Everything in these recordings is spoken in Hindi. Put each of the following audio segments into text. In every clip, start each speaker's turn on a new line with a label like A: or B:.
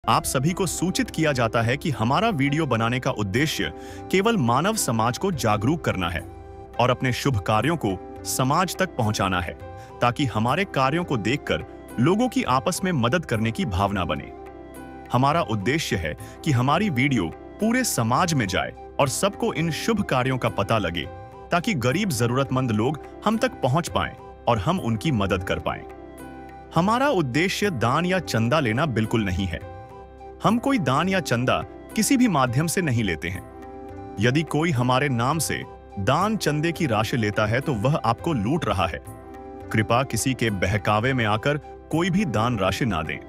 A: आप सभी को सूचित किया जाता है कि हमारा वीडियो बनाने का उद्देश्य केवल मानव समाज को जागरूक करना है और अपने शुभ कार्यों को समाज तक पहुंचाना है, ताकि हमारे कार्यों को देखकर लोगों की आपस में मदद करने की भावना बने। हमारा उद्देश्य है कि हमारी वीडियो पूरे समाज में जाए और सबको इन शुभ कार्यों का पता लगे, ताकि गरीब जरूरतमंद लोग हम तक पहुंच पाएं और हम उनकी मदद कर पाएं। हमारा उद्देश्य दान या चंदा लेना बिल्कुल नहीं है। हम कोई दान या चंदा किसी भी माध्यम से नहीं लेते हैं। यदि कोई हमारे नाम से दान चंदे की राशि लेता है तो वह आपको लूट रहा है। कृपया किसी के बहकावे में आकर कोई भी दान राशि ना दें।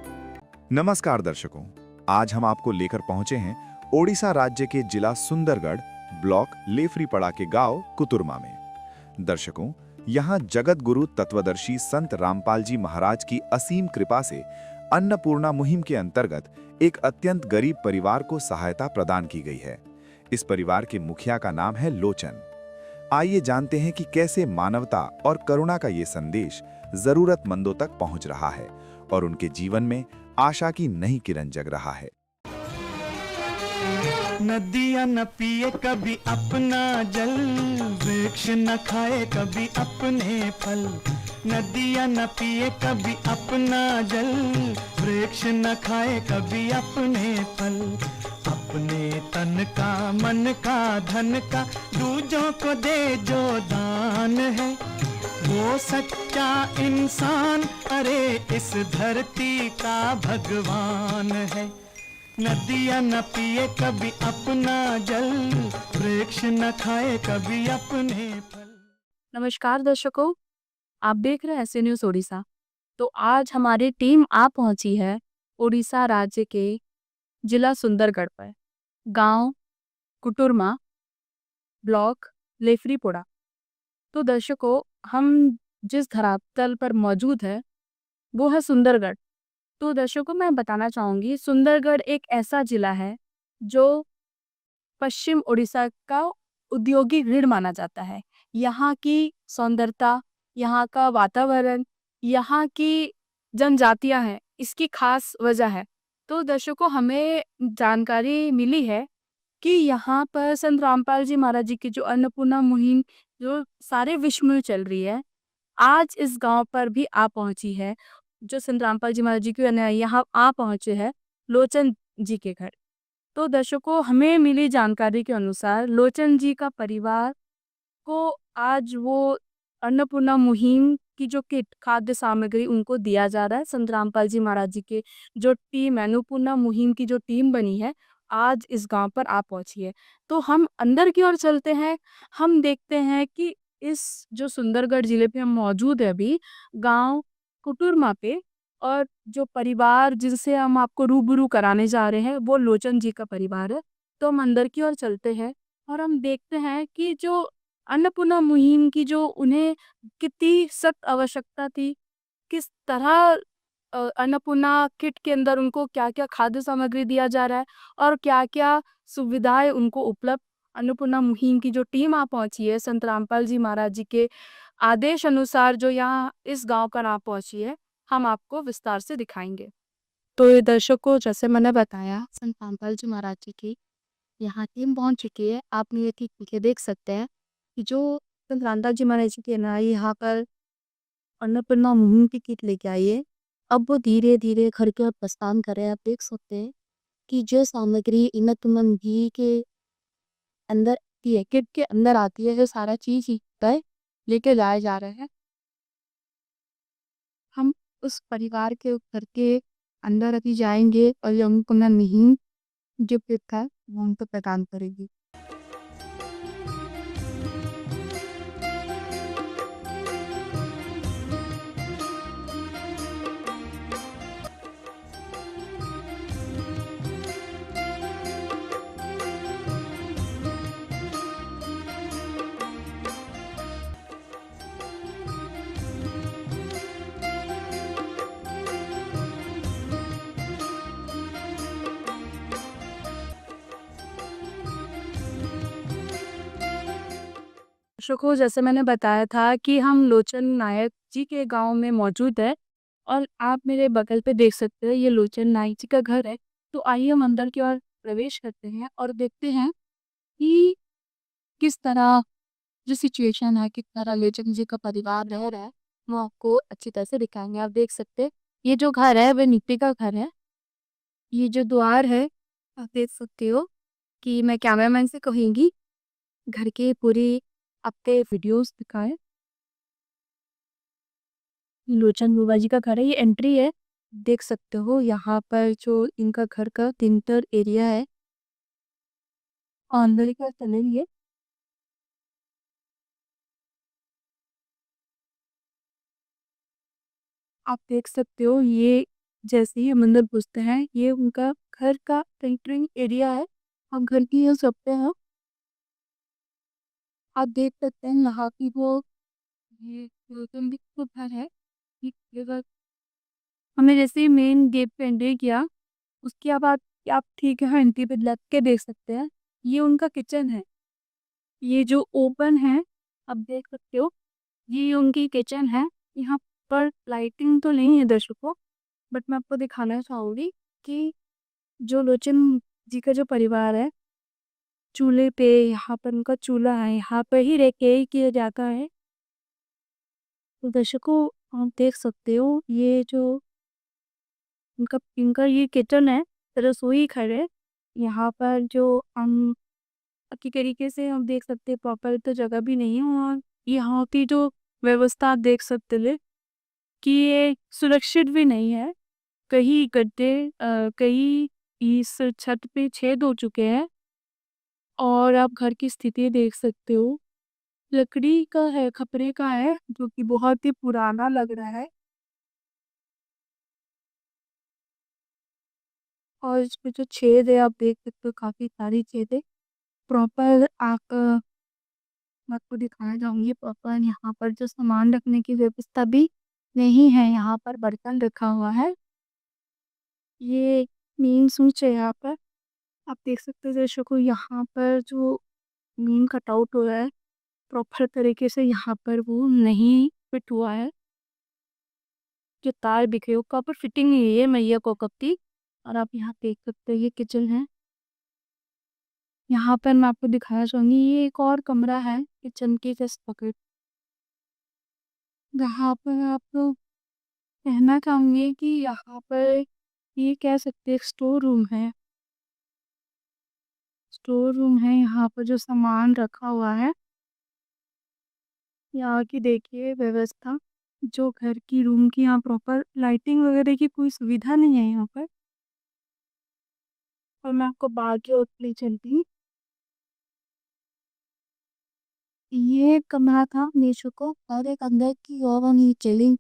B: नमस्कार दर्शकों, आज हम आपको लेकर पहुंचे हैं ओडिशा राज्य के जिला सुंदरगढ़ ब्लॉक लेफरीपड़ा के गांव कुतुरमा में। दर्शकों, यहां जगत गुरु तत्वदर्शी संत रामपाल जी महाराज की असीम कृपा से अन्नपूर्णा मुहिम के अंतर्गत एक अत्यंत गरीब परिवार को सहायता प्रदान की गई है। इस परिवार के मुखिया का नाम है लोचन। आइए जानते हैं कि कैसे मानवता और करुणा का ये संदेश जरूरतमंदों तक पहुंच रहा है और उनके जीवन में आशा की नई किरण जग रहा है।
C: नदियाँ न पिए कभी अपना जल, वृक्ष न खाए कभी अपने फल। नदियाँ न पिए कभी अपना जल, वृक्ष न खाए कभी अपने फल। अपने तन का मन का धन का दूजों को दे जो दान है, वो सच्चा इंसान अरे इस धरती का भगवान है। नदियाँ न पिए कभी अपना जल, वृक्ष न खाए कभी अपने फल।
D: नमस्कार दर्शकों, आप देख रहे हैं ऐसे न्यूज़ ओडिशा। तो आज हमारी टीम आ पहुंची है ओडिशा राज्य के जिला सुंदरगढ़ पर, गांव कुटुरमा, ब्लॉक लेफरीपड़ा। तो दर्शकों, हम जिस धरातल पर मौजूद है वो है सुंदरगढ़। तो दर्शकों, मैं बताना चाहूँगी, सुंदरगढ़ एक ऐसा जिला है जो पश्चिम ओडिशा का औद्योगिक रीढ़ माना जाता है। यहाँ की सौंदर्यता, यहाँ का वातावरण, यहाँ की जनजातियाँ हैं, इसकी खास वजह है। तो दर्शकों, हमें जानकारी मिली है कि यहाँ पर संत रामपाल जी महाराज जी की जो अन्नपूर्णा मुहिम जो सारे विश्व में चल रही है, आज इस गांव पर भी आ पहुंची है। जो संत रामपाल जी महाराज जी के अनुयायी यहाँ आ पहुंचे हैं लोचन जी के घर। तो दर्शकों, हमें मिली जानकारी के अनुसार लोचन जी का परिवार को आज वो अन्नपूर्णा मुहिम की जो किट खाद्य सामग्री उनको दिया जा रहा है। संत रामपाल जी महाराज जी के जो टीम है, अन्नपूर्णा मुहिम की जो टीम बनी है, आज इस गांव पर आ पहुंची है। तो हम अंदर की ओर चलते हैं। हम देखते हैं कि इस जो सुंदरगढ़ जिले पे हम मौजूद है अभी, गांव कुटुरमा पे, और जो परिवार जिनसे हम आपको रूबरू कराने जा रहे हैं वो लोचन जी का परिवार है। तो हम अंदर की ओर चलते हैं और हम देखते हैं कि जो अन्नपूर्णा मुहिम की जो उन्हें कितनी सख्त आवश्यकता थी, किस तरह अन्नपूर्णा किट के अंदर उनको क्या-क्या खाद्य सामग्री दिया जा रहा है और क्या-क्या सुविधाएं उनको उपलब्ध। अन्नपूर्णा मुहिम की जो टीम आ पहुंची है संत रामपाल जी महाराज जी के आदेश अनुसार जो यहाँ इस गांव पर आ पहुंची है, हम आपको विस्तार से दिखाएंगे। तो ये दर्शकों, जैसे मैंने बताया, संत रामपाल जी महाराज जी की यहाँ टीम पहुंच चुकी है। आप ये ठीक पीछे देख सकते हैं कि जो संत रामपाल जी महाराज जी के ना यहाँ पर अन्नपूर्णा मुहिम की किट लेके आई है। अब वो धीरे धीरे घर की ओर प्रस्थान कर रहे हैं। आप देख सकते हैं कि जो सामग्री अन्नपूर्णा मुहिम के अंदर की है, किट के अंदर आती है, जो सारा चीज ही तय लेके जाए जा रहे हैं। हम उस परिवार के घर के अंदर अभी जाएंगे और ये अन्नपूर्णा मुहिम जो किट है वो उनको प्रदान करेगी। दर्शकों, जैसे मैंने बताया था कि हम लोचन नायक जी के गांव में मौजूद है और आप मेरे बगल पे देख सकते हैं, ये लोचन नायक जी का घर है। तो आइए हम अंदर की ओर प्रवेश करते हैं और देखते हैं कि किस तरह जो सिचुएशन है, किस तरह लेजेंड जी का परिवार रह रहा है, वो आपको अच्छी तरह से दिखाएँगे। आप देख सकते हैं, ये जो घर है, वो मिट्टी का घर है। ये जो द्वार है, आप देख सकते हो कि मैं कैमरामैन से कहूँगी, घर की पूरी आपके वीडियोज़ दिखाएँ। लोचन बुआ जी का घर है, ये एंट्री है। देख सकते हो यहाँ पर जो इनका घर का इंटर एरिया है, अंदर की ओर चलेंगे। आप देख सकते हो ये जैसे ही हम अंदर घुसते हैं, ये उनका घर का एंट्रिंग एरिया है। हम घर की ये सकते हैं। आप देख सकते हैं यहाँ की वो ये गौतम बुद्ध का घर है। ये जगह हमने जैसे ही मेन गेट पे एंट्री किया, उसके बाद आप ठीक है एंट्री पे लग के देख सकते हैं। ये उनका किचन है। ये जो ओपन है, आप देख सकते हो, ये उनकी किचन है। यहाँ पर लाइटिंग तो नहीं है दर्शकों, बट मैं आपको दिखाना चाहूँगी कि जो लोचन जी का जो परिवार है, चूल्हे पे यहाँ पर उनका चूल्हा है, यहाँ पर ही रह के ही किया जाता है। तो दर्शकों, आप देख सकते हो ये जो इनका इनका ये किचन है, रसोई घर है। यहाँ पर जो हम अच्छी तरीके से हम देख सकते हैं, प्रॉपर तो जगह भी नहीं है, और यहाँ की जो व्यवस्था आप देख सकते हैं कि ये सुरक्षित भी नहीं है। कहीं गड्ढे कहीं इस छत पे छेद हो चुके हैं, और आप घर की स्थिति देख सकते हो। लकड़ी का है, खपरे का है, जो कि बहुत ही पुराना लग रहा है। और इसमें जो छेद है, आप देख सकते हो काफ़ी सारी छेद है। प्रॉपर आप मैं आपको दिखाना चाहूँगी, प्रॉपर यहाँ पर जो सामान रखने की व्यवस्था भी नहीं है, यहाँ पर बर्तन रखा हुआ है। ये मेन स्विच है यहाँ पर। आप देख सकते हो दर्शकों, यहाँ पर जो मेन कटआउट हुआ है, प्रॉपर तरीके से यहाँ पर वो नहीं फिट हुआ है। जो तार बिखरे हो, प्रॉपर फिटिंग नहीं है ये मैया को कब की। और आप यहाँ देख सकते हो ये किचन है। यहाँ पर मैं आपको दिखाना चाहूँगी, ये एक और कमरा है किचन के जस्ट बगल, जहाँ पर आप कहना चाहूँगी कि यहाँ पर ये कह सकते हैं स्टोर रूम है। स्टोर रूम है, यहाँ पर जो सामान रखा हुआ है। यहाँ की देखिए व्यवस्था, जो घर की रूम की यहाँ प्रॉपर लाइटिंग वगैरह की कोई सुविधा नहीं है यहाँ पर। और मैं आपको बाकी और ले चलती हूँ। ये कमरा था नीचू को, और एक अंदर की ओर हम ये चलें।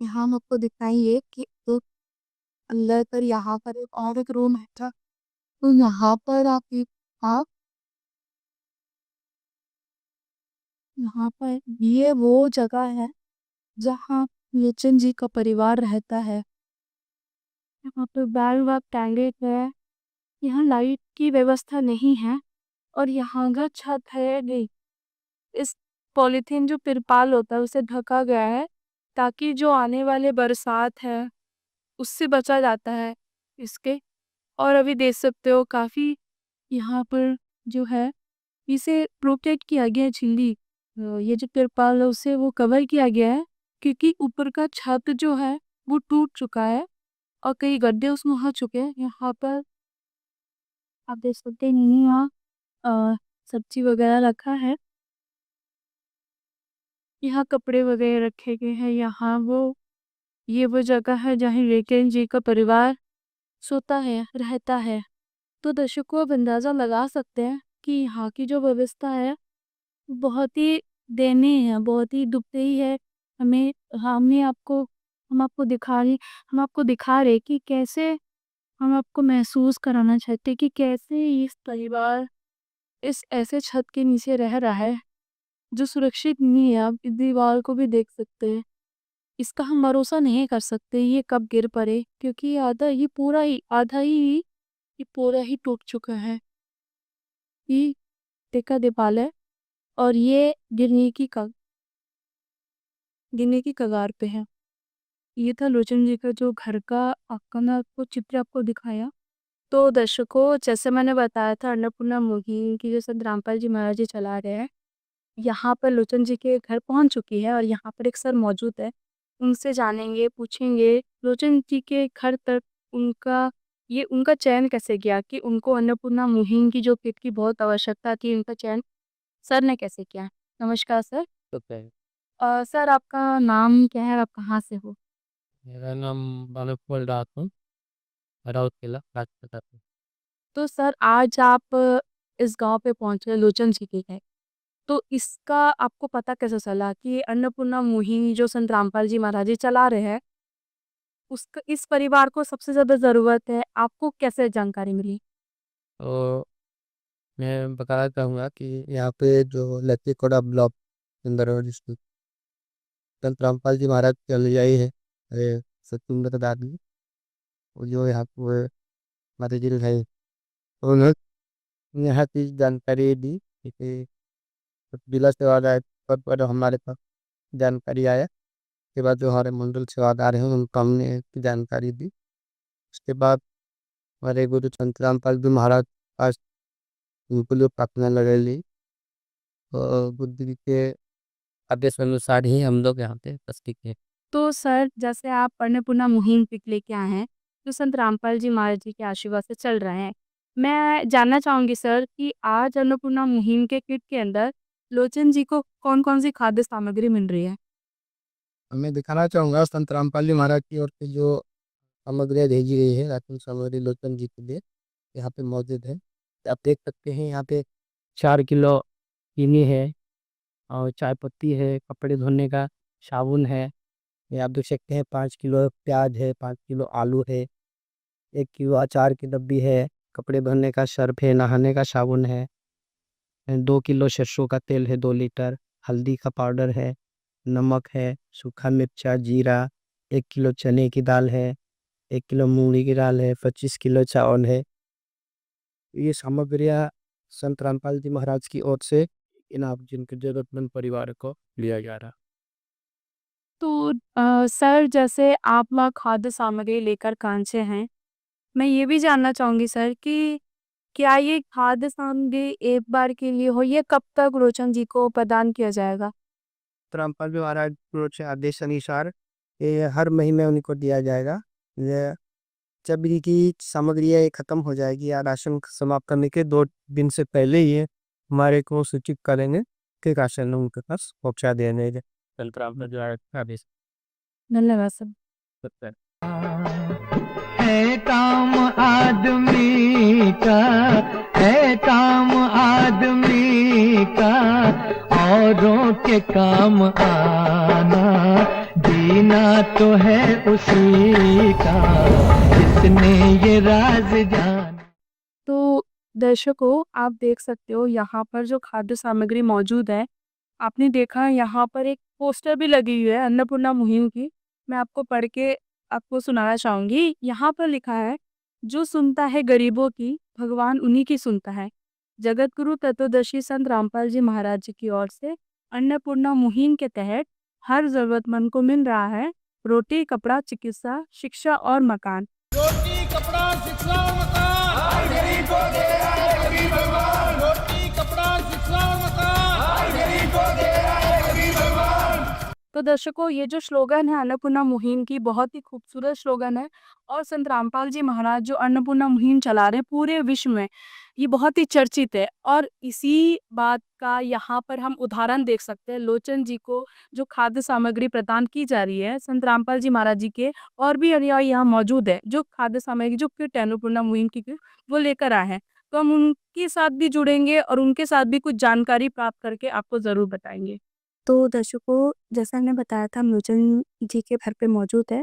D: यहाँ हम आपको दिखाएंगे कि तो अंदर पर यहाँ पर एक और एक रूम है था। तो यहाँ पर आप यहाँ पर ये वो जगह है जहाँ बच्चन जी का परिवार रहता है। यहाँ पर बैग वैग टांगे गए। यहाँ लाइट की व्यवस्था नहीं है, और यहाँ का छत है नहीं। इस पॉलीथीन जो तिरपाल होता है उसे ढका गया है, ताकि जो आने वाले बरसात है उससे बचा जाता है इसके। और अभी देख सकते हो काफी यहाँ पर जो है इसे प्रोटेक्ट किया गया है, झिल्ली ये जो तिरपाल है उसे वो कवर किया गया है, क्योंकि ऊपर का छत जो है वो टूट चुका है, और कई गड्ढे उसमें हो चुके हैं। यहाँ पर आप देख सकते हैं नीनी यहाँ सब्जी वगैरह रखा है। यहाँ कपड़े वगैरह रखे गए हैं। यहाँ ये वो जगह है जहाँ लेकिन जी का परिवार सोता है, रहता है। तो दर्शकों, आप अंदाजा लगा सकते हैं कि यहाँ की जो व्यवस्था है बहुत ही दयनीय है, बहुत ही दुखदाई है। हमें हमें आपको हम आपको दिखा रहे हम आपको दिखा रहे कि कैसे हम आपको महसूस कराना चाहते कि कैसे इस परिवार इस ऐसे छत के नीचे रह रहा है जो सुरक्षित नहीं है। आप इस दीवार को भी देख सकते हैं। इसका हम भरोसा नहीं कर सकते ये कब गिर पड़े, क्योंकि ये पूरा ही टूट चुका है। ये टेका दीवार है, और ये गिरने की कगार पे है। ये था लोचन जी का जो घर का आपका मैं आपको चित्र आपको दिखाया। तो दर्शकों, जैसे मैंने बताया था, अन्नपूर्णा मुहिम की जो संत रामपाल जी महाराज जी चला रहे हैं, यहाँ पर लोचन जी के घर पहुँच चुकी है और यहाँ पर एक सर मौजूद है। उनसे जानेंगे, पूछेंगे लोचन जी के घर तक उनका चयन कैसे किया कि उनको अन्नपूर्णा मुहिम की जो किट की बहुत आवश्यकता थी, उनका चयन सर ने कैसे किया? नमस्कार सर।
E: होता है।
D: सर, आपका नाम क्या है और आप कहाँ से हो?
E: मेरा नाम मानव बोल रहा हूँ, राउत किला राजप्रताप में।
D: तो सर, आज आप इस गाँव पे पहुँचे लोचन जी के घर। तो इसका आपको पता कैसे चला कि अन्नपूर्णा मुहिम जो संत रामपाल जी महाराज जी चला रहे हैं, उसका इस परिवार को सबसे ज़्यादा ज़रूरत है, आपको कैसे जानकारी मिली?
E: तो मैं बताना चाहूँगा कि यहाँ पे जो लतीकोड़ा ब्लॉक इंदौर डिस्ट्रिक्ट संत रामपाल जी महाराज के अनुयायी है, अरे सत्येंद्र दादी, वो जो यहाँ पे माता जी है, उन्होंने यहाँ की जानकारी दी कि जिला सेवादार पद पर हमारे पास जानकारी आया। उसके बाद जो हमारे मंडल सेवादार हैं उनको हमने इसकी जानकारी दी। उसके बाद हमारे गुरु संत रामपाल जी महाराज आज उनको जो प्रार्थना लगेली बुद्धि के आदेश अनुसार ही हम लोग यहाँ पे उपस्थित हैं।
D: तो सर, जैसे आप अन्नपूर्णा मुहिम पिक लेके आए हैं, जो संत रामपाल जी महाराज जी के आशीर्वाद से चल रहे हैं। मैं जानना चाहूँगी सर कि आज अन्नपूर्णा मुहिम के किट के अंदर लोचन जी को कौन-कौन सी खाद्य सामग्री मिल रही है?
E: मैं दिखाना चाहूँगा संत रामपाल जी महाराज की ओर से जो सामग्रियाँ भेजी गई है राशन सामग्री लोचन जी के लिए यहाँ पे मौजूद है। आप देख सकते हैं यहाँ पे 4 किलो चीनी है और चाय पत्ती है, कपड़े धोने का साबुन है। ये आप देख सकते हैं 5 किलो प्याज है, 5 किलो आलू है, 1 किलो अचार की डब्बी है, कपड़े धोने का सर्फ है, नहाने का साबुन है, 2 किलो सरसों का तेल है, 2 लीटर हल्दी का पाउडर है, नमक है, सूखा मिर्चा, जीरा, 1 किलो चने की दाल है, 1 किलो मूंगली की दाल है, 25 किलो चावल है। ये सामग्रियाँ संत रामपाल जी महाराज की ओर से इनाम जिनके जरूरतमंद परिवार को लिया जा रहा।
D: तो सर, जैसे आप वहाँ खाद्य सामग्री लेकर पहुँचे हैं, मैं ये भी जानना चाहूँगी सर कि क्या ये खाद्य सामग्री एक बार के लिए हो, ये कब तक लोचन जी को प्रदान किया जाएगा?
E: रामपाल जी महाराज के आदेश अनुसार ये हर महीने उनको दिया जाएगा। ये जब इनकी सामग्रियाँ खत्म हो जाएगी या राशन समाप्त करने के 2 दिन से पहले ये हमारे को सूचित करेंगे कि राशन उनके पास पहुँचा देने संत रामपाल जी महाराज का आदेश
D: धन्यवाद सर।
E: होता है।
C: है काम आदमी का, है काम आदमी का, औरों के काम आना, जीना तो है उसी का, जिसने ये राज जाना।
D: तो दर्शकों, आप देख सकते हो यहाँ पर जो खाद्य सामग्री मौजूद है, आपने देखा यहाँ पर एक पोस्टर भी लगी हुई है अन्नपूर्णा मुहिम की। मैं आपको पढ़ के आपको सुनाना चाहूँगी। यहाँ पर लिखा है, जो सुनता है गरीबों की, भगवान उन्हीं की सुनता है। जगत गुरु तत्वदर्शी संत रामपाल जी महाराज जी की ओर से अन्नपूर्णा मुहिम के तहत हर जरूरतमंद को मिल रहा है रोटी, कपड़ा, चिकित्सा, शिक्षा और मकान।
F: रोटी कपड़ा शिक्षा और मकान, हर गरीब को दे रहा है कभी भगवान। रोटी कपड़ा शिक्षा और मकान, हर गरीब को दे रहा है कभी भगवान।
D: तो दर्शकों, ये जो स्लोगन है अन्नपूर्णा मुहिम की, बहुत ही खूबसूरत स्लोगन है। और संत रामपाल जी महाराज जो अन्नपूर्णा मुहिम चला रहे हैं पूरे विश्व में, ये बहुत ही चर्चित है। और इसी बात का यहाँ पर हम उदाहरण देख सकते हैं। लोचन जी को जो खाद्य सामग्री प्रदान की जा रही है, संत रामपाल जी महाराज जी के और भी अनुयायी यहाँ मौजूद है, जो खाद्य सामग्री जो किट है अन्नपूर्णा मुहिम की किट, वो लेकर आए हैं। तो हम उनके साथ भी जुड़ेंगे और उनके साथ भी कुछ जानकारी प्राप्त करके आपको ज़रूर बताएंगे। तो दर्शकों, जैसा हमने बताया था, हम लोचन जी के घर पे मौजूद है।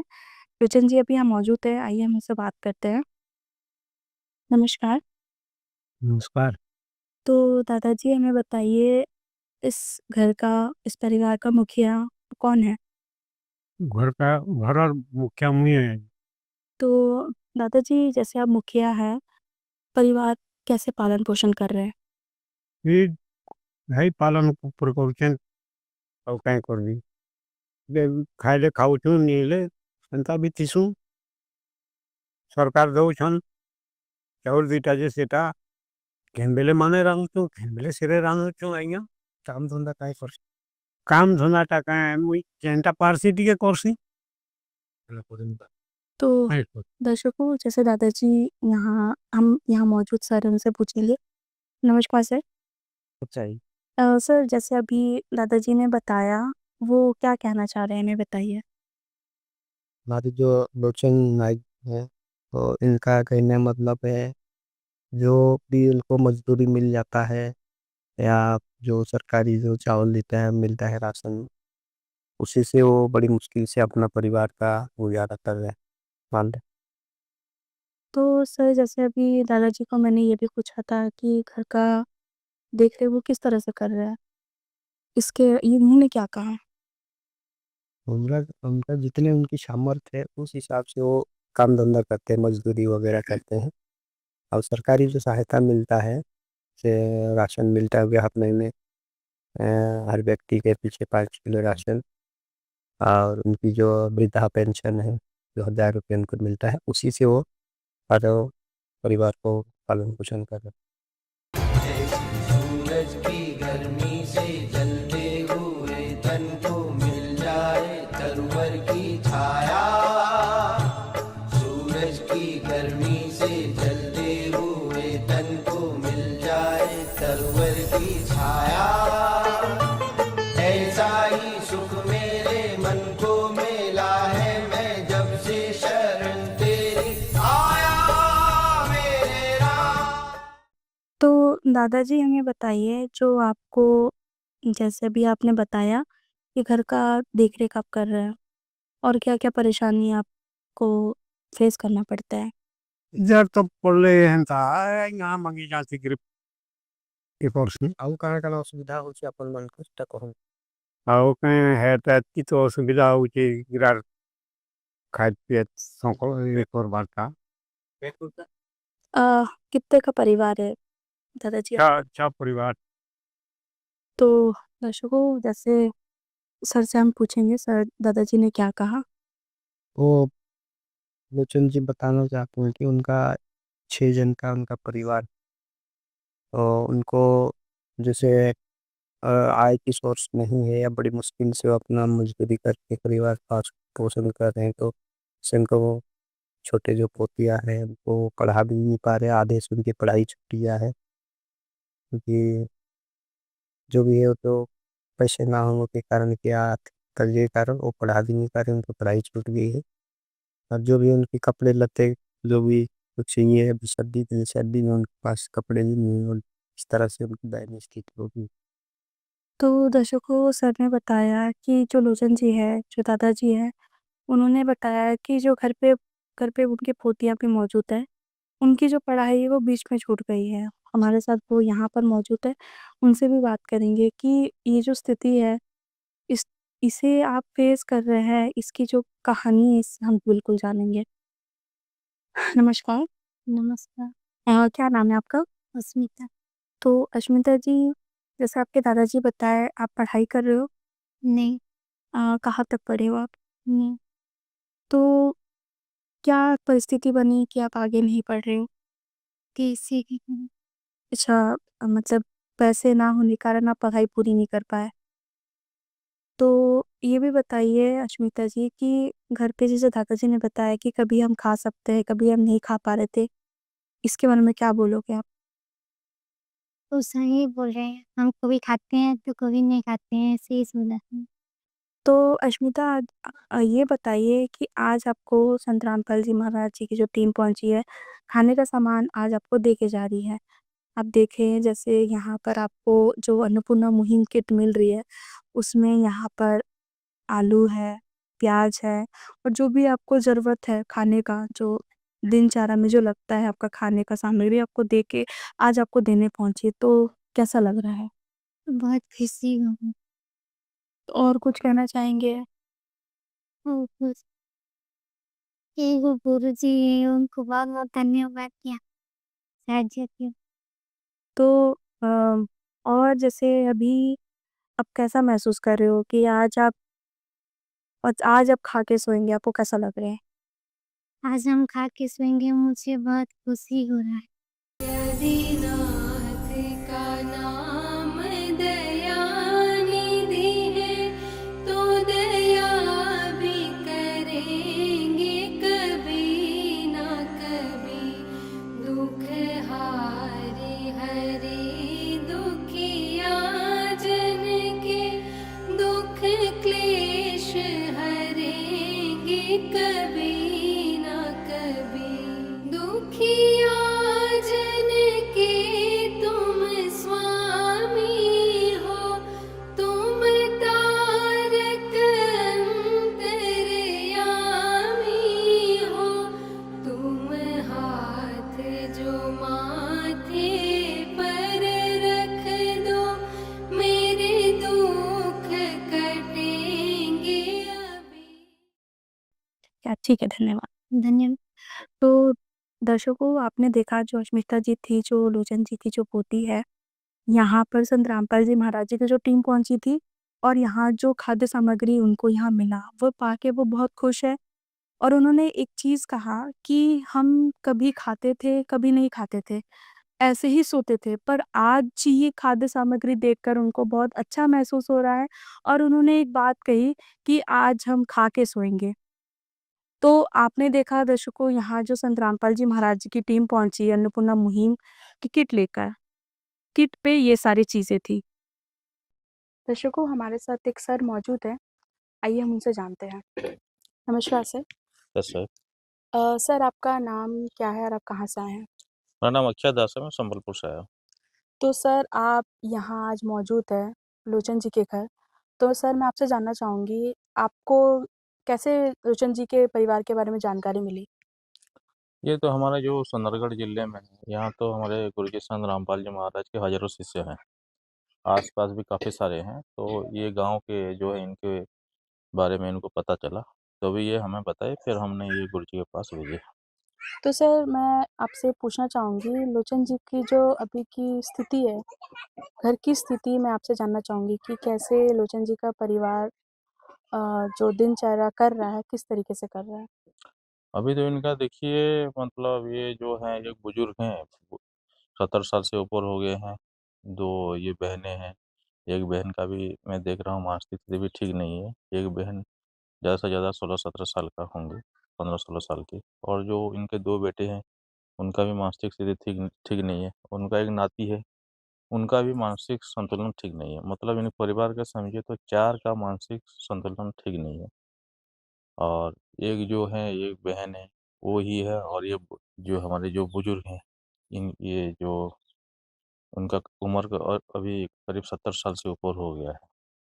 D: लोचन जी अभी यहाँ मौजूद है, आइए हम उनसे बात करते हैं। नमस्कार।
E: नमस्कार।
D: तो दादाजी, हमें बताइए, इस परिवार का मुखिया कौन है?
G: घर और मुखिया मुझे है।
D: तो दादाजी, जैसे आप मुखिया हैं, परिवार कैसे पालन पोषण कर रहे हैं?
G: ये है पालन प्रकोचन और कहीं कर भी खाइले खाऊ नीले संता भी थीसु सरकार दो छन ଚାଉଳ ଦୁଇଟା ଯେ ସେଟା କେନ୍ବେଲେ ମାନେ ରାନ୍ଧୁଛୁ କେନ୍ବେଲେ ସେରେ ରାନ୍ଧୁଛୁ ଆଜ୍ଞା।
E: काम धंधा काहे करसी
G: କାମ ଧନ୍ଦାଟା କାଁ ମୁଇଁ ଯେନ୍ଟା ପାରସି ଟିକେ କରସି।
D: तो दर्शकों, जैसे दादाजी यहाँ हम यहाँ मौजूद सर हैं, उनसे पूछेंगे। नमस्कार सर।
E: चाहिए
D: सर, जैसे अभी दादाजी ने बताया, वो क्या कहना चाह रहे हैं हमें बताइए।
E: हमारी जो लोचन नाइक है तो इनका कहने मतलब है जो भी उनको मजदूरी मिल जाता है या जो सरकारी जो चावल देता है मिलता है राशन, उसी से वो बड़ी मुश्किल से अपना परिवार का गुजारा कर रहे हैं। मान लें
D: तो सर, जैसे अभी दादाजी को मैंने ये भी पूछा था कि घर का देख-रेख वो किस तरह से कर रहे हैं? इसके ये उन्होंने क्या कहा?
E: उनका उनका जितने उनकी सामर्थ्य है उस हिसाब से वो काम धंधा करते हैं, मजदूरी वगैरह करते हैं। और सरकारी जो सहायता मिलता है, से राशन मिलता है हर महीने, हर व्यक्ति के पीछे 5 किलो राशन, और उनकी जो वृद्धा पेंशन है जो 1000 रुपये उनको मिलता है, उसी से वो हर परिवार को पालन पोषण कर रहे हैं।
H: सूरज की गर्मी से जलते हुए तन को मिल जाए तरवर की छाया। सूरज की गर्मी से जलते हुए तन को मिल जाए तरवर की छाया। ऐसा ही सुख मेरे मन को मिला है, मैं जब से शरण तेरी आया मेरे राम।
D: तो दादाजी हमें बताइए, जो आपको जैसे अभी आपने बताया कि घर का देख-रेख आप कर रहे हैं और क्या-क्या परेशानी आपको फेस करना पड़ता है?
G: इधर तो पड़ले हेन्ता यहाँ मांगी जाती ग्रिप ये करसी।
E: ଆଉ କାଣା କାଣା ଅସୁବିଧା ହଉଛି ଆପଣମାନଙ୍କୁ ସେଟା କହନ୍ତୁ।
G: ଆଉ କାଇଁ ହେଟା ଏତ୍କି ତ ଅସୁବିଧା ହଉଛେ ଇରାର ଖାଏତ ପିଏତ ସଂକଳ ଇଏ କରବାରଟା।
D: कितने का परिवार है दादाजी आप?
G: छा परिवार
D: तो दर्शकों, जैसे सर से हम पूछेंगे सर दादाजी ने क्या कहा।
E: वो लोचन जी बताना चाहते हैं कि उनका 6 जन का उनका परिवार, तो उनको जैसे आय की सोर्स नहीं है या बड़ी मुश्किल से वो अपना मजदूरी करके परिवार का पोषण कर रहे हैं, तो इससे उनको वो छोटे जो पोतिया हैं उनको पढ़ा भी नहीं पा रहे, आधे से उनकी पढ़ाई छूट गया है क्योंकि जो भी है वो तो पैसे ना होने के कारण क्या आर्थिक कर्जे के कारण वो पढ़ा भी नहीं पा रहे, उनकी पढ़ाई छूट गई है। और जो भी उनके कपड़े लत्ते जो भी कुछ चाहिए, अभी सर्दी में उनके पास कपड़े भी नहीं है, और इस तरह से उनकी दयनीय स्थिति होगी।
D: तो दर्शकों, सर ने बताया कि जो लोचन जी है, जो दादाजी है, उन्होंने बताया कि जो घर पे उनकी पोतियाँ भी मौजूद है, उनकी जो पढ़ाई है वो बीच में छूट गई है। हमारे साथ वो यहाँ पर मौजूद है, उनसे भी बात करेंगे कि ये जो स्थिति है, इस इसे आप फेस कर रहे हैं, इसकी जो कहानी है इसे हम बिल्कुल जानेंगे। नमस्कार। नमस्कार। क्या नाम है आपका? अस्मिता। तो अश्मिता जी, जैसे आपके दादाजी बताए, आप पढ़ाई कर रहे हो? नहीं। कहाँ तक पढ़े हो आप? नहीं। तो क्या परिस्थिति बनी कि आप आगे नहीं पढ़ रहे हो? कैसे की? अच्छा, मतलब पैसे ना होने के कारण आप पढ़ाई पूरी नहीं कर पाए। तो ये भी बताइए अश्मिता जी कि घर पे जैसे दादाजी ने बताया कि कभी हम खा सकते हैं, कभी हम नहीं खा पा रहे थे, इसके बारे में क्या बोलोगे आप?
I: तो सही बोल रहे हैं, हम कभी खाते हैं तो कभी नहीं खाते हैं, ऐसे ही सुना है।
D: तो अश्मिता, ये बताइए कि आज आपको संत रामपाल जी महाराज जी की जो टीम पहुँची है, खाने का सामान आज आपको दे के जा रही है। आप देखें, जैसे यहाँ पर आपको जो अन्नपूर्णा मुहिम किट मिल रही है, उसमें यहाँ पर आलू है, प्याज है और जो भी आपको ज़रूरत है खाने का, जो दिनचर्या में जो लगता है आपका खाने का सामग्री आपको दे के आज आपको देने पहुँची, तो कैसा लग रहा है?
I: बहुत खुशी हूँ।
D: और कुछ कहना चाहेंगे?
I: और कुछ एगो गुरुजी हैं, उनको बहुत-बहुत धन्यवाद किया साहाଯ୍य किया।
D: तो और जैसे अभी आप कैसा महसूस कर रहे हो कि आज आप खा के सोएँगे, आपको कैसा लग रहा है?
I: आज हम खा के सोएंगे, मुझे बहुत खुशी हो रहा है।
J: आदिनाथ का नाम दयानिधि है, तो दया भी करेंगे कभी ना कभी। दुख हारे हरे दुखिया जन के, दुख क्लेश हरेंगे कभी ना कभी। दुखिया जन के तुम स्वामी हो, तुम तारक अंतर्यामी हो। तुम हाथ जो माथे पर रख दो, मेरे दुख कटेंगे अभी।
D: क्या ठीक है, धन्यवाद।
I: धन्यवाद।
D: तो दर्शकों, आपने देखा जो अश्मिता जी थी, जो लोचन जी की जो पोती है, यहाँ पर संत रामपाल जी महाराज जी की जो टीम पहुँची थी और यहाँ जो खाद्य सामग्री उनको यहाँ मिला, वो पाके वो बहुत खुश है। और उन्होंने एक चीज़ कहा कि हम कभी खाते थे, कभी नहीं खाते थे, ऐसे ही सोते थे, पर आज ये खाद्य सामग्री देखकर उनको बहुत अच्छा महसूस हो रहा है और उन्होंने एक बात कही कि आज हम खा के सोएँगे। तो आपने देखा दर्शकों, यहाँ जो संत रामपाल जी महाराज जी की टीम पहुँची अन्नपूर्णा मुहिम की किट लेकर। किट पे ये सारी चीज़ें थी। दर्शकों, हमारे साथ एक सर मौजूद हैं, आइए हम उनसे जानते हैं। नमस्कार सर।
K: Yes sir.
D: सर आपका नाम क्या है और आप कहाँ से आए हैं?
K: मेरा नाम अक्षय दास है, मैं संबलपुर से आया हूँ।
D: तो सर आप यहाँ आज मौजूद हैं, लोचन जी के घर। तो सर मैं आपसे जानना चाहूँगी, आपको कैसे लोचन जी के परिवार के बारे में जानकारी मिली?
K: ये तो हमारा जो सुंदरगढ़ ज़िले में है, यहाँ तो हमारे गुरुजी संत रामपाल जी महाराज के हज़ारों शिष्य हैं। आस-पास भी काफ़ी सारे हैं, तो ये गाँव के जो है इनके बारे में इनको पता चला, तभी ये हमें बताए, फिर हमने ये गुरुजी के पास भेजे।
D: तो सर मैं आपसे पूछना चाहूँगी, लोचन जी की जो अभी की स्थिति है, घर की स्थिति मैं आपसे जानना चाहूँगी कि कैसे लोचन जी का परिवार जो दिनचर्या कर रहा है, किस तरीके से कर रहा है?
K: अभी तो इनका देखिए मतलब ये जो हैं एक बुज़ुर्ग हैं, 70 साल से ऊपर हो गए हैं, 2 ये बहनें हैं, एक बहन का भी मैं देख रहा हूँ मानसिक स्थिति भी ठीक नहीं है, एक बहन ज़्यादा से ज़्यादा 16-17 साल का होंगे, 15-16 साल के और जो इनके 2 बेटे हैं, उनका भी मानसिक स्थिति ठीक ठीक नहीं है। उनका एक नाती है, उनका भी मानसिक संतुलन ठीक नहीं है। मतलब इन परिवार का समझिए तो 4 का मानसिक संतुलन ठीक नहीं है। और एक जो है, एक बहन है, वो ही है और ये जो हमारे जो बुज़ुर्ग हैं, ये जो उनका उम्र अभी करीब 70 साल से ऊपर हो गया है।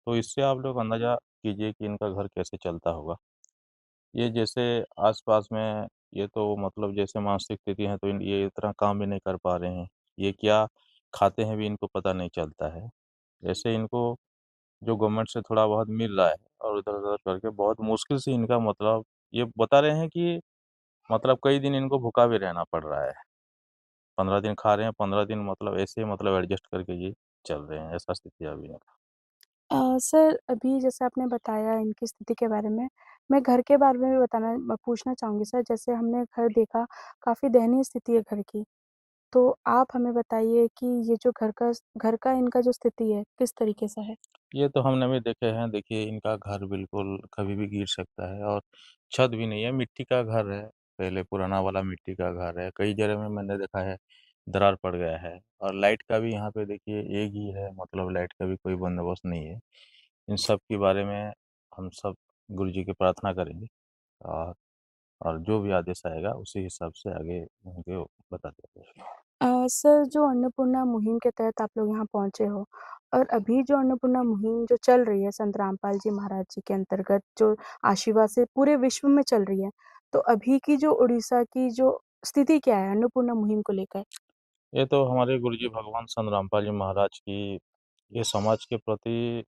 K: तो इससे आप लोग अंदाज़ा कीजिए कि इनका घर कैसे चलता होगा। ये जैसे आस-पास में ये तो मतलब जैसे मानसिक स्थिति है तो ये इतना काम भी नहीं कर पा रहे हैं। ये क्या खाते हैं भी इनको पता नहीं चलता है। जैसे इनको जो गवर्नमेंट से थोड़ा बहुत मिल रहा है और इधर-उधर करके बहुत मुश्किल से इनका मतलब ये बता रहे हैं कि मतलब कई दिन इनको भूखा भी रहना पड़ रहा है। 15 दिन खा रहे हैं, 15 दिन मतलब ऐसे मतलब एडजस्ट करके ये चल रहे हैं, ऐसा स्थिति है अभी इनका।
D: सर अभी जैसे आपने बताया इनकी स्थिति के बारे में, मैं घर के बारे में भी पूछना चाहूँगी सर। जैसे हमने घर देखा, काफ़ी दयनीय स्थिति है घर की। तो आप हमें बताइए कि ये जो घर का इनका जो स्थिति है, किस तरीके से है?
K: ये तो हमने भी देखे हैं, देखिए इनका घर बिल्कुल कभी भी गिर सकता है और छत भी नहीं है, मिट्टी का घर है, पहले पुराना वाला मिट्टी का घर है। कई जगह में मैंने देखा है दरार पड़ गया है और लाइट का भी यहाँ पे देखिए एक ही है, मतलब लाइट का भी कोई बंदोबस्त नहीं है। इन सब के बारे में हम सब गुरुजी की प्रार्थना करेंगे और और जो भी आदेश आएगा उसी हिसाब से आगे उनको बताते रहेंगे।
D: सर जो अन्नपूर्णा मुहिम के तहत आप लोग यहाँ पहुँचे हो और अभी जो अन्नपूर्णा मुहिम जो चल रही है संत रामपाल जी महाराज जी के अंतर्गत जो आशीर्वाद से पूरे विश्व में चल रही है, तो अभी की जो उड़ीसा की जो स्थिति क्या है अन्नपूर्णा मुहिम को लेकर?
K: ये तो हमारे गुरुजी भगवान संत रामपाल जी महाराज की ये समाज के प्रति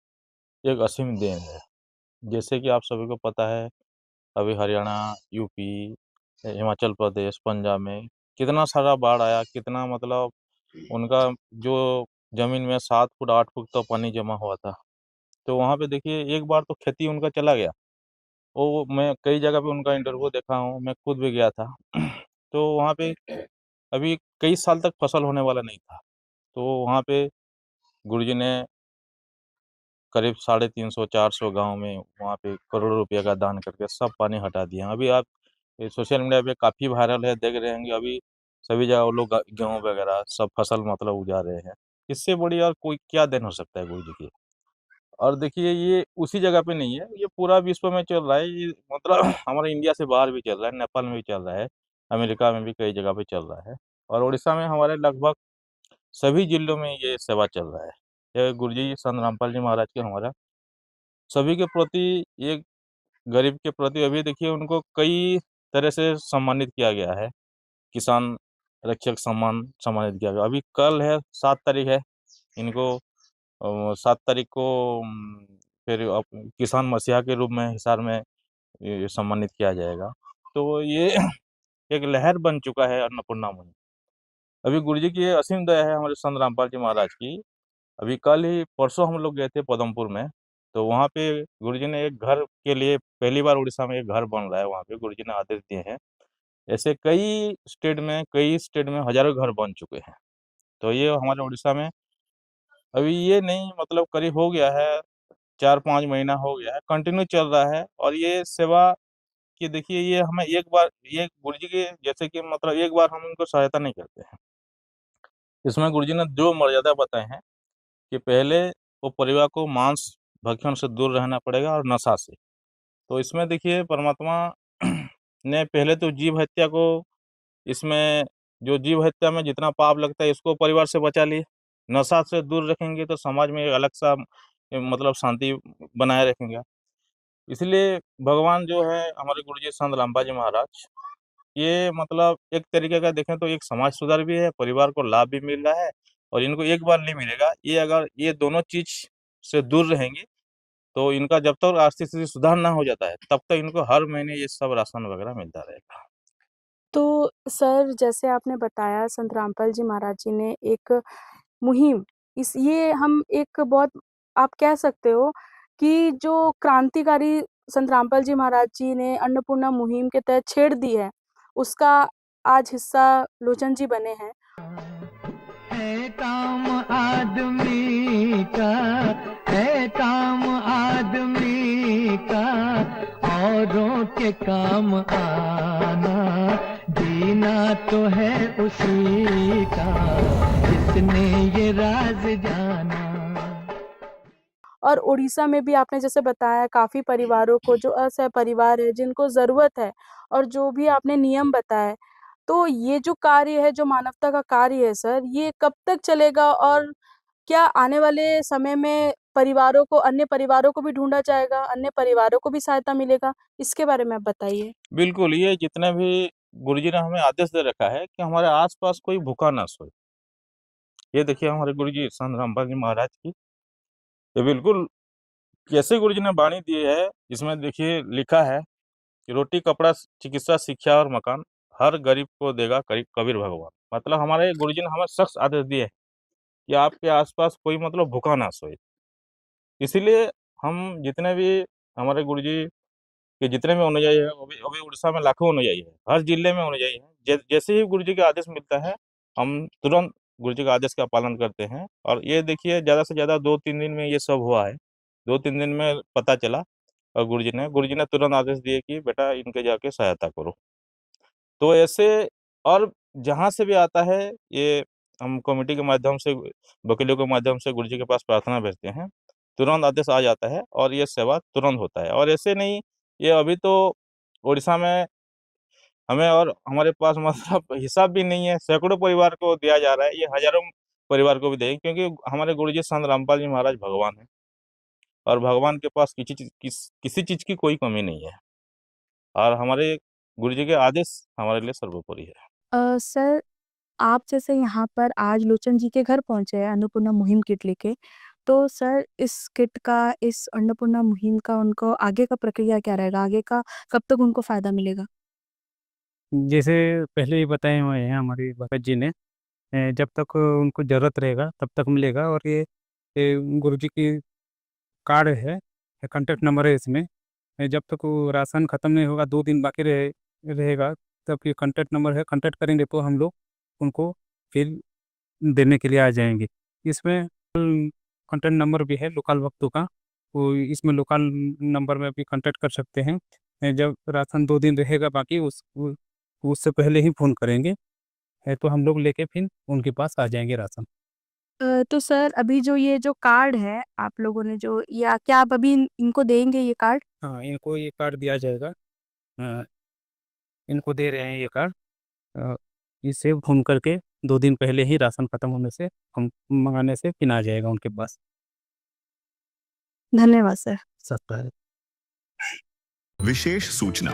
K: एक असीम देन है। जैसे कि आप सभी को पता है, अभी हरियाणा, यूपी, हिमाचल प्रदेश, पंजाब में कितना सारा बाढ़ आया, कितना मतलब उनका जो ज़मीन में 7 फुट 8 फुट तो पानी जमा हुआ था। तो वहाँ पे देखिए एक बार तो खेती उनका चला गया वो मैं कई जगह पे उनका इंटरव्यू देखा हूँ, मैं खुद भी गया था। तो वहाँ पे अभी कई साल तक फसल होने वाला नहीं था। तो वहाँ पे गुरुजी ने करीब 350-400 गाँव में वहाँ पे करोड़ों रुपए का दान करके सब पानी हटा दिए हैं। अभी आप ये सोशल मीडिया पे काफ़ी वायरल है, देख रहे होंगे अभी सभी जगह वो लोग गेहूँ वगैरह सब फसल मतलब उगा रहे हैं। इससे बड़ी और कोई क्या देन हो सकता है गुरुजी की? और देखिए ये उसी जगह पे नहीं है, ये पूरा विश्व में चल रहा है, ये मतलब हमारे इंडिया से बाहर भी चल रहा है, नेपाल में भी चल रहा है, अमेरिका में भी कई जगह पे चल रहा है और उड़ीसा में हमारे लगभग सभी जिलों में ये सेवा चल रहा है। ये गुरुजी संत रामपाल जी महाराज के हमारा सभी के प्रति एक गरीब के प्रति अभी देखिए उनको कई तरह से सम्मानित किया गया है। किसान रक्षक सम्मान सम्मानित किया गया। अभी कल है 7 तारीख है, इनको 7 तारीख को फिर किसान मसीहा के रूप में हिसार में ये सम्मानित किया जाएगा। तो ये एक लहर बन चुका है अन्नपूर्णा मुहिम। अभी गुरुजी की ये असीम दया है हमारे संत रामपाल जी महाराज की। अभी कल ही परसों हम लोग गए थे पदमपुर में, तो वहाँ पे गुरुजी ने एक घर के लिए पहली बार उड़ीसा में एक घर बन रहा है, वहाँ पे गुरुजी ने आदेश दिए हैं। ऐसे कई स्टेट में हज़ारों घर बन चुके हैं। तो ये हमारे उड़ीसा में अभी ये नहीं मतलब करीब हो गया है 4-5 महीना हो गया है, कंटिन्यू चल रहा है और ये सेवा कि देखिए ये हमें एक बार ये गुरुजी के जैसे कि मतलब एक बार हम उनको सहायता नहीं करते हैं। इसमें गुरुजी ने जो मर्यादा बताए हैं कि पहले वो परिवार को मांस भक्षण से दूर रहना पड़ेगा और नशा से। तो इसमें देखिए परमात्मा ने पहले तो जीव हत्या को इसमें जो जीव हत्या में जितना पाप लगता है इसको परिवार से बचा लिए। नशा से दूर रखेंगे तो समाज में एक अलग-सा मतलब शांति बनाए रखेंगे। इसलिए भगवान जो है हमारे गुरुजी संत रामपाल जी महाराज, ये मतलब एक तरीके का देखें तो एक समाज सुधार भी है, परिवार को लाभ भी मिल रहा है और इनको एक बार नहीं मिलेगा। ये अगर ये दोनों चीज़ से दूर रहेंगे, तो इनका जब तक आर्थिक स्थिति सुधार ना हो जाता है, तब तक इनको हर महीने ये सब राशन वगैरह मिलता रहेगा।
D: तो सर जैसे आपने बताया संत रामपाल जी महाराज जी ने एक मुहिम इस ये हम एक बहुत आप कह सकते हो कि जो क्रांतिकारी संत रामपाल जी महाराज जी ने अन्नपूर्णा मुहिम के तहत छेड़ दी है, उसका आज हिस्सा लोचन जी बने हैं।
C: है काम आदमी का, है काम आदमी का, औरों के काम आना, जीना तो है उसी का, जिसने ये राज जाना।
D: और उड़ीसा में भी आपने जैसे बताया काफ़ी परिवारों को जो असहाय परिवार है, जिनको ज़रूरत है और जो भी आपने नियम बताए, तो ये जो कार्य है, जो मानवता का कार्य है सर, ये कब तक चलेगा और क्या आने वाले समय में अन्य परिवारों को भी ढूँढा जाएगा, अन्य परिवारों को भी सहायता मिलेगा? इसके बारे में आप बताइए।
K: बिल्कुल, ये जितने भी गुरुजी ने हमें आदेश दे रखा है कि हमारे आस-पास कोई भूखा ना सोए। ये देखिए हमारे गुरुजी संत रामपाल जी महाराज की ये बिल्कुल कैसे गुरुजी ने वाणी दी है, इसमें देखिए लिखा है कि रोटी, कपड़ा, चिकित्सा, शिक्षा और मकान हर गरीब को देगा कबीर भगवान। मतलब हमारे गुरुजी ने हमें सख्त आदेश दिए हैं कि आपके आस-पास कोई मतलब भूखा ना सोए। इसीलिए हम जितने भी हमारे गुरुजी के जितने भी अनुयायी हैं, अभी अभी उड़ीसा में लाखों अनुयायी हैं, हर जिले में अनुयायी हैं। जैसे ही गुरुजी का आदेश मिलता है, हम तुरंत गुरुजी का आदेश का पालन करते हैं और ये देखिए ज़्यादा से ज़्यादा 2-3 दिन में ये सब हुआ है। 2-3 दिन में पता चला और गुरुजी ने तुरंत आदेश दिए कि बेटा इनके जाके सहायता करो। तो ऐसे और जहाँ से भी आता है ये हम कमेटी के माध्यम से, वकीलों के माध्यम से गुरुजी के पास प्रार्थना भेजते हैं, तुरंत आदेश आ जाता है और ये सेवा तुरंत होता है। और ऐसे नहीं, ये अभी तो उड़ीसा में हमें और हमारे पास मतलब हिसाब भी नहीं है, सैकड़ों परिवार को दिया जा रहा है, ये हज़ारों परिवार को भी देंगे क्योंकि हमारे गुरुजी संत रामपाल जी महाराज भगवान हैं और भगवान के पास किसी चीज़ की कोई कमी नहीं है और हमारे गुरुजी के आदेश हमारे लिए सर्वोपरि है।
D: सर आप जैसे यहाँ पर आज लोचन जी के घर पहुँचे हैं अन्नपूर्णा मुहिम किट लेके, तो सर इस किट का, इस अन्नपूर्णा मुहिम का उनको आगे का प्रक्रिया क्या रहेगा? आगे का कब तक उनको फ़ायदा मिलेगा?
G: जैसे पहले ही बताए हुए हैं हमारी भगत जी ने, जब तक उनको ज़रूरत रहेगा तब तक मिलेगा और ये गुरुजी की कार्ड है, कॉन्टैक्ट नंबर है इसमें, जब तक वो राशन ख़त्म नहीं होगा, 2 दिन बाकी रहेगा, तब ये कॉन्टैक्ट नंबर है, कॉन्टैक्ट करेंगे तो हम लोग उनको फिर देने के लिए आ जाएँगे। इसमें कॉन्टैक्ट नंबर भी है लोकल वक्तों का, तो इसमें लोकल नंबर में भी कॉन्टैक्ट कर सकते हैं। जब राशन 2 दिन रहेगा बाकी उससे पहले ही फ़ोन करेंगे, तो हम लोग लेके फिर उनके पास आ जाएँगे राशन।
D: तो सर अभी जो ये जो कार्ड है आप लोगों ने जो या क्या आप अभी इनको देंगे ये कार्ड?
G: हाँ, इनको ये कार्ड दिया जाएगा। इनको दे रहे हैं ये कार्ड। इससे फ़ोन करके 2 दिन पहले ही राशन ख़त्म होने से हम मंगाने से फिर आ जाएगा उनके पास।
D: धन्यवाद सर।
G: सकता है।
A: विशेष सूचना।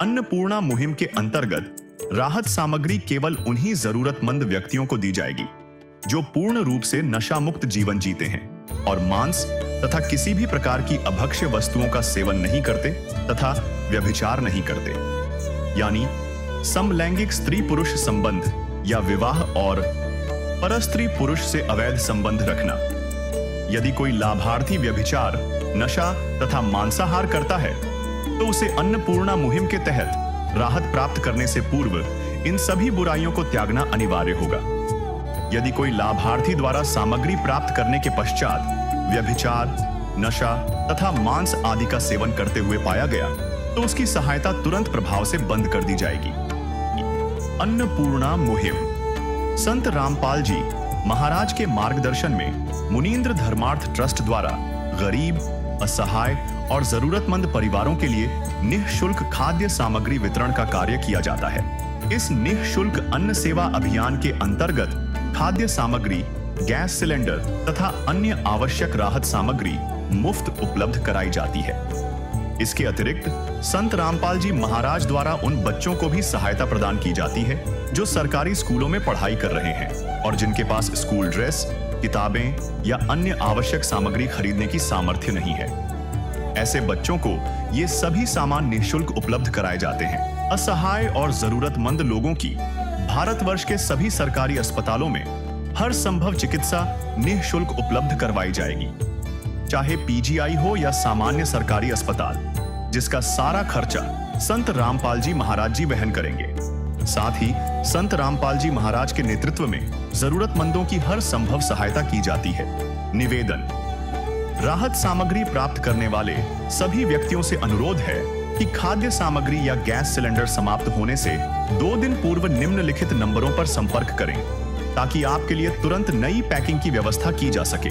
A: अन्नपूर्णा मुहिम के अंतर्गत राहत सामग्री केवल उन्हीं जरूरतमंद व्यक्तियों को दी जाएगी जो पूर्ण रूप से नशा मुक्त जीवन जीते हैं और मांस तथा किसी भी प्रकार की अभक्ष्य वस्तुओं का सेवन नहीं करते तथा व्यभिचार नहीं करते, यानी समलैंगिक स्त्री पुरुष संबंध या विवाह और परस्त्री पुरुष से अवैध संबंध रखना। यदि कोई लाभार्थी व्यभिचार, नशा तथा मांसाहार करता है तो उसे अन्नपूर्णा मुहिम के तहत राहत प्राप्त करने से पूर्व इन सभी बुराइयों को त्यागना अनिवार्य होगा। यदि कोई लाभार्थी द्वारा सामग्री प्राप्त करने के पश्चात व्यभिचार, नशा तथा मांस आदि का सेवन करते हुए पाया गया तो उसकी सहायता तुरंत प्रभाव से बंद कर दी जाएगी। अन्नपूर्णा मुहिम। संत रामपाल जी महाराज के मार्गदर्शन में मुनींद्र धर्मार्थ ट्रस्ट द्वारा गरीब, असहाय और जरूरतमंद परिवारों के लिए निःशुल्क खाद्य सामग्री वितरण का कार्य किया जाता है। इस निःशुल्क अन्न सेवा अभियान के अंतर्गत खाद्य सामग्री, गैस सिलेंडर तथा अन्य आवश्यक राहत सामग्री मुफ्त उपलब्ध कराई जाती है। इसके अतिरिक्त संत रामपाल जी महाराज द्वारा उन बच्चों को भी सहायता प्रदान की जाती है जो सरकारी स्कूलों में पढ़ाई कर रहे हैं और जिनके पास स्कूल ड्रेस, किताबें या अन्य आवश्यक सामग्री खरीदने की सामर्थ्य नहीं है। ऐसे बच्चों को ये सभी सामान निःशुल्क उपलब्ध कराए जाते हैं। असहाय और जरूरतमंद लोगों की भारतवर्ष के सभी सरकारी अस्पतालों में हर संभव चिकित्सा निःशुल्क उपलब्ध करवाई जाएगी, चाहे पीजीआई हो या सामान्य सरकारी अस्पताल, जिसका सारा खर्चा संत रामपाल जी महाराज जी वहन करेंगे। साथ ही संत रामपाल जी महाराज के नेतृत्व में जरूरतमंदों की हर संभव सहायता की जाती है। निवेदन। राहत सामग्री प्राप्त करने वाले सभी व्यक्तियों से अनुरोध है कि खाद्य सामग्री या गैस सिलेंडर समाप्त होने से 2 दिन पूर्व निम्नलिखित नंबरों पर संपर्क करें ताकि आपके लिए तुरंत नई पैकिंग की व्यवस्था की जा सके।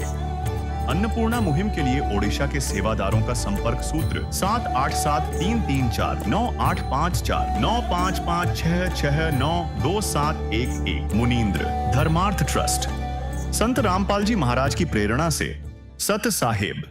A: अन्नपूर्णा मुहिम के लिए ओडिशा के सेवादारों का संपर्क सूत्र 78733498549556692711 मुनींद्र धर्मार्थ ट्रस्ट। संत रामपाल जी महाराज की प्रेरणा से सत साहिब।